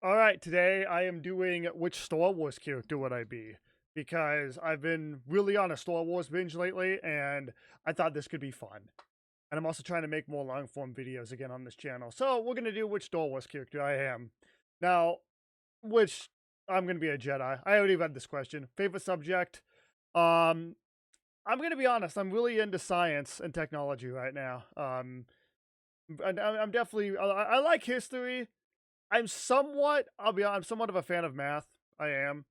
Alright, today I am doing which Star Wars character would I be? Because I've been really on a Star Wars binge lately, and I thought this could be fun. And I'm also trying to make more long form videos again on this channel. So we're gonna do which Star Wars character I am. Now, which I'm gonna be a Jedi. I already read this question. Favorite subject? Um, I'm gonna be honest, I'm really into science and technology right now. And I'm definitely I like history. I'll be honest, I'm somewhat of a fan of math. I am.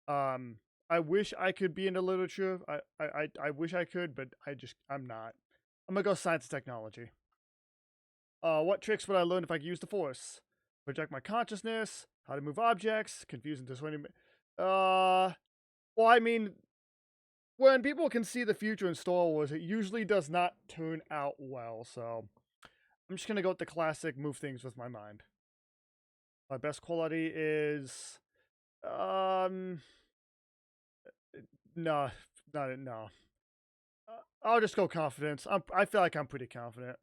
Um, I wish I could be into literature. I wish I could, but I'm not. I'm gonna go science and technology. What tricks would I learn if I could use the force? Project my consciousness, how to move objects, confuse and dissuade. Well, I mean, when people can see the future in Star Wars, it usually does not turn out well, so I'm just gonna go with the classic move things with my mind. My best quality is um no, no. I'll just go confidence. I feel like I'm pretty confident.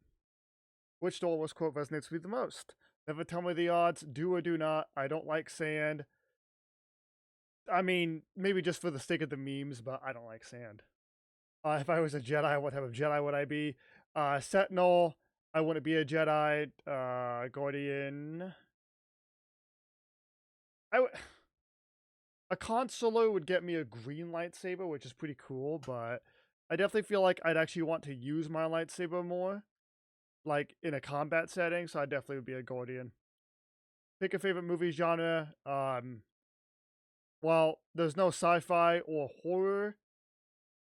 Which Star Wars quote resonates with me the most? Never tell me the odds. Do or do not. I don't like sand. I mean, maybe just for the sake of the memes, but I don't like sand. If I was a Jedi, what type of Jedi would I be? Sentinel. I wouldn't be a Jedi. Guardian. I would. A consular would get me a green lightsaber, which is pretty cool, but I definitely feel like I'd actually want to use my lightsaber more, like in a combat setting, so I definitely would be a Guardian. Pick a favorite movie genre. Well, there's no sci-fi or horror.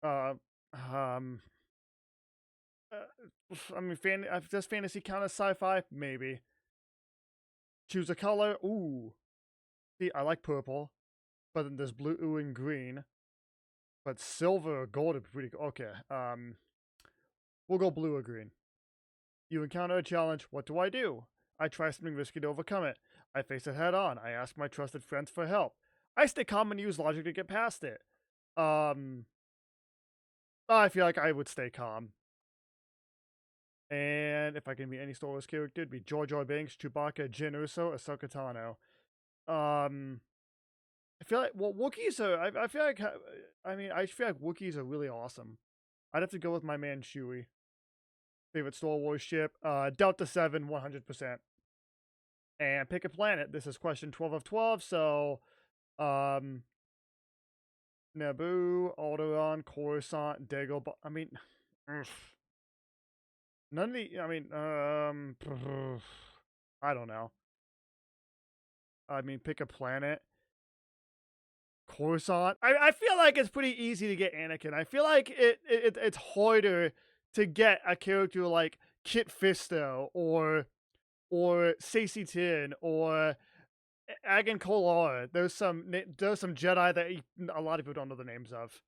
Uh, um, I mean, does fantasy count as sci-fi? Maybe. Choose a color. Ooh, see, I like purple, but then there's blue and green. But silver or gold would be pretty cool. Okay, we'll go blue or green. You encounter a challenge. What do? I try something risky to overcome it. I face it head on. I ask my trusted friends for help. I stay calm and use logic to get past it. Um, I feel like I would stay calm. And if I can be any Star Wars character, it'd be Jar Jar Binks, Chewbacca, Jyn Erso, Ahsoka Tano. Um, I feel like Wookiees are. I feel like I feel like Wookiees are really awesome. I'd have to go with my man Chewie. Favorite Star Wars ship? Delta 7, 100%. And pick a planet. This is question 12 of 12. So, um, Naboo, Alderaan, Coruscant, Dagobah. I mean, none of the. I mean, I don't know. I mean, pick a planet. Coruscant. I feel like it's pretty easy to get Anakin. I feel like it's harder to get a character like Kit Fisto or Stacey Tin or Agan Kolar. There's some Jedi that a lot of people don't know the names of.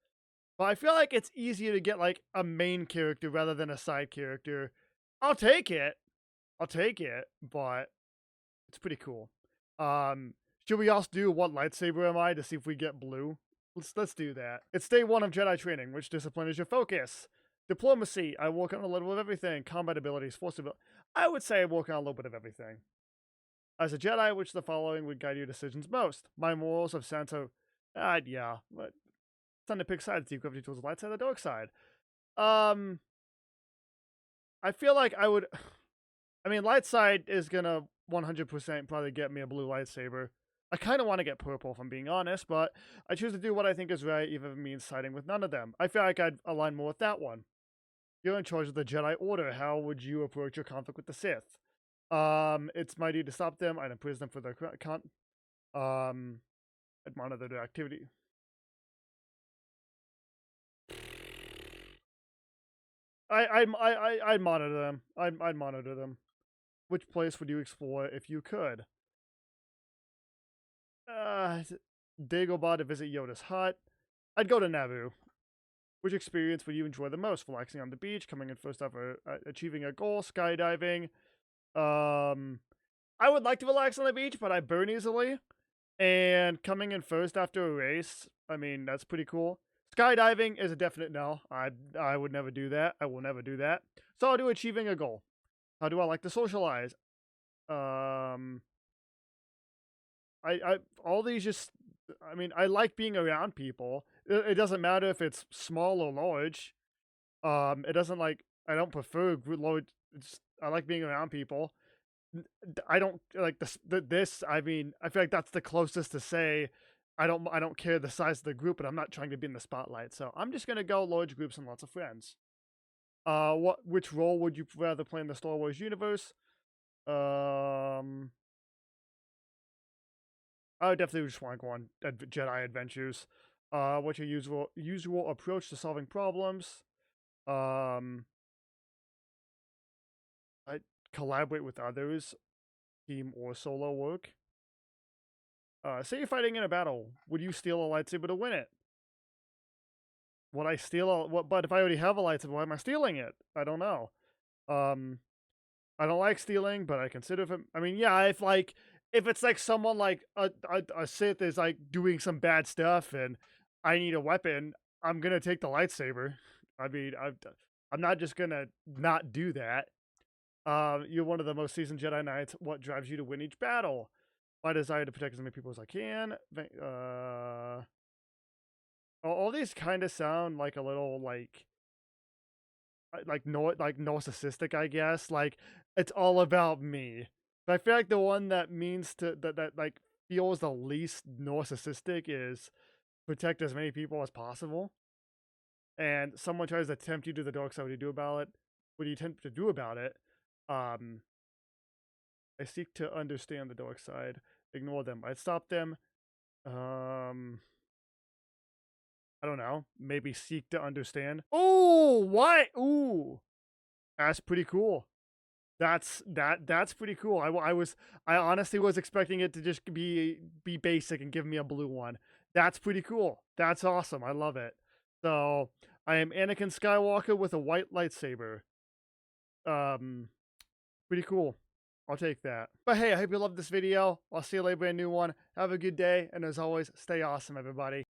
But I feel like it's easier to get like a main character rather than a side character. I'll take it. I'll take it, but it's pretty cool. Should we also do what lightsaber am I to see if we get blue? Let's do that. It's day one of Jedi training. Which discipline is your focus? Diplomacy. I work on a little bit of everything. Combat abilities. Force ability. I would say I work on a little bit of everything. As a Jedi, which of the following would guide your decisions most? My morals of Santo. Yeah, but it's time to pick sides. Do you gravity towards the light side or the dark side? Um, I feel like I would. I mean, light side is gonna 100% probably get me a blue lightsaber. I kind of want to get purple, if I'm being honest, but I choose to do what I think is right, even if it means siding with none of them. I feel like I'd align more with that one. You're in charge of the Jedi Order. How would you approach your conflict with the Sith? It's my duty to stop them. I'd imprison them for their I'd monitor their activity. I'd monitor them. I'd monitor them. Which place would you explore if you could? Uh, Dagobah to visit Yoda's hut. I'd go to Naboo. Which experience would you enjoy the most? Relaxing on the beach, coming in first after achieving a goal, skydiving. Um, I would like to relax on the beach, but I burn easily. And coming in first after a race, I mean, that's pretty cool. Skydiving is a definite no. I would never do that. I will never do that. So I'll do achieving a goal. How do I like to socialize? Um, all these just, I mean, I like being around people. It doesn't matter if it's small or large. It doesn't like, I don't prefer large. I like being around people. I don't like this. I mean, I feel like that's the closest to say I don't care the size of the group, but I'm not trying to be in the spotlight. So I'm just gonna go large groups and lots of friends. Which role would you rather play in the Star Wars universe? I would definitely just want to go on Jedi adventures. What's your usual approach to solving problems? Um, I collaborate with others, team or solo work. Say you're fighting in a battle, would you steal a lightsaber to win it? Would I steal what? But if I already have a lightsaber, why am I stealing it? I don't know. Um, I don't like stealing, but I consider if it, I mean, yeah, if it's like someone like a Sith is like doing some bad stuff and I need a weapon, I'm gonna take the lightsaber. I mean, I'm not just gonna not do that. You're one of the most seasoned Jedi Knights. What drives you to win each battle? My desire to protect as many people as I can. All these kind of sound like a little like narcissistic, I guess. Like it's all about me. But I feel like the one that means to that like feels the least narcissistic is protect as many people as possible. And someone tries to tempt you to the dark side, what do you do about it? What do you attempt to do about it? Um, I seek to understand the dark side. Ignore them. I'd stop them. Um, I don't know. Maybe seek to understand. Oh, what? Ooh, that's pretty cool. That's pretty cool. I honestly was expecting it to just be basic and give me a blue one. That's pretty cool. That's awesome. I love it. So I am Anakin Skywalker with a white lightsaber. Um, Pretty cool. I'll take that. But hey, I hope you loved this video. I'll see you later in a new one. Have a good day, and as always, stay awesome, everybody.